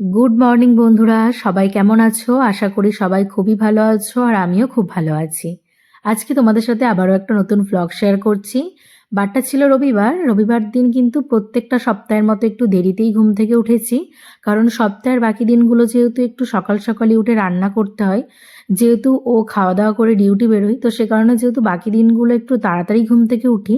Good morning বন্ধুরা, সবাই কেমন আছো? আশা করি সবাই খুবই ভালো আছো আর আমিও খুব ভালো আছি। আজকে তোমাদের সাথে আবারও একটা নতুন ভ্লগ শেয়ার করছি। বারটা ছিল রবিবার। রবিবার দিন কিন্তু প্রত্যেকটা সপ্তাহের মতো একটু দেরিতেই ঘুম থেকে উঠেছি। কারণ সপ্তাহের বাকি দিনগুলো যেহেতু একটু সকাল সকালই উঠে রান্না করতে হয়, যেহেতু ও খাওয়া দাওয়া করে ডিউটি বেরোয়, তো সে কারণে যেহেতু বাকি দিনগুলো একটু তাড়াতাড়ি ঘুম থেকে উঠি,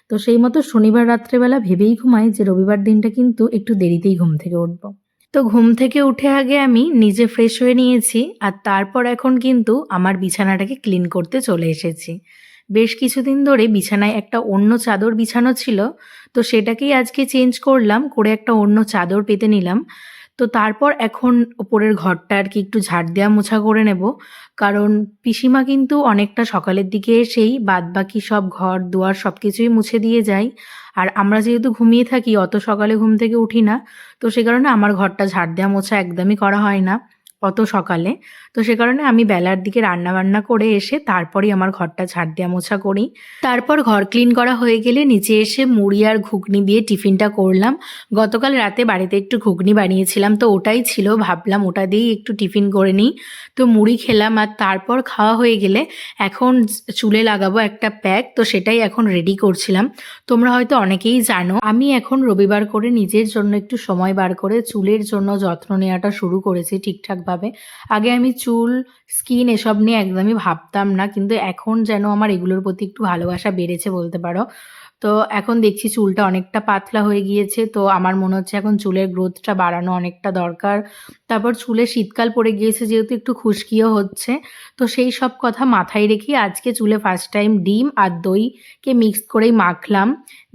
তো সেই মতো শনিবার রাত্রেবেলা ভেবেই ঘুমাই যে রবিবার দিনটা কিন্তু একটু দেরিতেই ঘুম থেকে উঠবো। তো ঘুম থেকে উঠে আগে আমি নিজে ফ্রেশ হয়ে নিয়েছি আর তারপর এখন কিন্তু আমার বিছানাটাকে ক্লিন করতে চলে এসেছি। বেশ কিছুদিন ধরে বিছানায় একটা অন্য চাদর বিছানো ছিল, তো সেটাকেই আজকে চেঞ্জ করলাম, করে একটা অন্য চাদর পেতে নিলাম। তো তারপর এখন ওপরের ঘরটা আর কি একটু ঝাড় দেওয়া মোছা করে নেব। কারণ পিসিমা কিন্তু অনেকটা সকালের দিকে এসেই বাদবাকি সব ঘর দুয়ার সব কিছুই মুছে দিয়ে যায়। আর আমরা যেহেতু ঘুমিয়ে থাকি, অত সকালে ঘুম থেকে উঠি না, তো সে কারণে আমার ঘরটা ঝাড় দেওয়া মোছা একদমই করা হয় না অত সকালে। তো সে কারণে আমি বেলার দিকে রান্না বান্না করে এসে তারপরেই আমার ঘরটা ঝাড় দেওয়া মোছা করি। তারপর ঘর ক্লিন করা হয়ে গেলে নিচে এসে মুড়ি আর ঘুগনি দিয়ে টিফিনটা করলাম। গতকাল রাতে বাড়িতে একটু ঘুগনি বানিয়েছিলাম, তো ওটাই ছিল, ভাবলাম ওটা দিয়েই একটু টিফিন করে নিই। তো মুড়ি খেলাম আর তারপর খাওয়া হয়ে গেলে এখন চুলে লাগাবো একটা প্যাক, তো সেটাই এখন রেডি করছিলাম। তোমরা হয়তো অনেকেই জানো আমি এখন রবিবার করে নিজের জন্য একটু সময় বার করে চুলের জন্য যত্ন নেওয়াটা শুরু করেছি ঠিকঠাকভাবে। আগে আমি চুল, স্কিন এসব নিয়ে একদমই ভাবতাম না, কিন্তু এখন যেন আমার এগুলোর প্রতি একটু ভালোবাসা বেড়েছে বলতে পারো। তো এখন দেখছি চুলটা অনেকটা পাতলা হয়ে গিয়েছে, তো আমার মনে হচ্ছে এখন চুলের গ্রোথটা বাড়ানো অনেকটা দরকার। তারপর চুলে শীতকাল পড়ে গিয়েছে যেহেতু একটু খুশকিও হচ্ছে, তো সেই সব কথা মাথায় রেখে আজকে চুলে ফার্স্ট টাইম ডিম আর দইকে মিক্স করেই মাখলাম।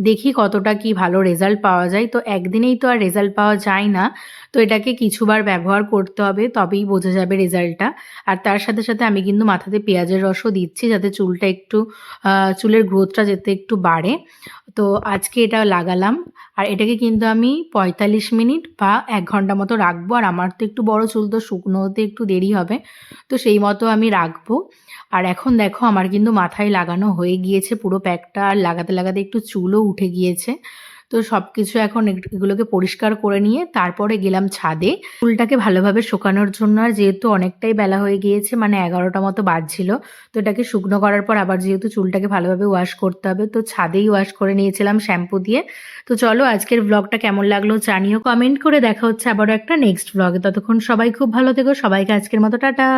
দেখি কতটা কি ভালো রেজাল্ট পাওয়া যায়। তো একদিনেই তো আর রেজাল্ট পাওয়া যায় না, তো এটাকে কিছুবার ব্যবহার করতে হবে, তবেই বোঝা যাবে রেজাল্টটা। আর তার সাথে সাথে আমি কিন্তু মাথাতে পেঁয়াজের রসও দিচ্ছি যাতে চুলটা একটু চুলের গ্রোথটা যাতে একটু বাড়ে। তো আজকে এটা লাগালাম আর এটাকে কিন্তু আমি ৪৫ মিনিট বা ১ ঘন্টা মতো রাখবো। আর আমার তো একটু বড় চুল, তো শুকনো হতে একটু দেরি হবে, তো সেই মতো আমি রাখবো। আর এখন দেখো আমার কিন্তু মাথায় লাগানো হয়ে গিয়েছে পুরো প্যাকটা, আর লাগাতে লাগাতে একটু চুলও উঠে গিয়েছে। তো সব কিছু এখন এগুলোকে পরিষ্কার করে নিয়ে তারপরে গেলাম ছাদে চুলটাকে ভালোভাবে শুকানোর জন্য। আর যেহেতু অনেকটাই বেলা হয়ে গিয়েছে, মানে ১১টা মতো বাজছিল, তো এটাকে শুকনো করার পর আবার যেহেতু চুলটাকে ভালোভাবে ওয়াশ করতে হবে, তো ছাদেই ওয়াশ করে নিয়েছিলাম শ্যাম্পু দিয়ে। তো চলো আজকের ব্লগটা কেমন লাগলো জানিও কমেন্ট করে। দেখা হচ্ছে আবারও একটা নেক্সট ব্লগে। ততক্ষণ সবাই খুব ভালো থেকো। সবাইকে আজকের মতো টাটা।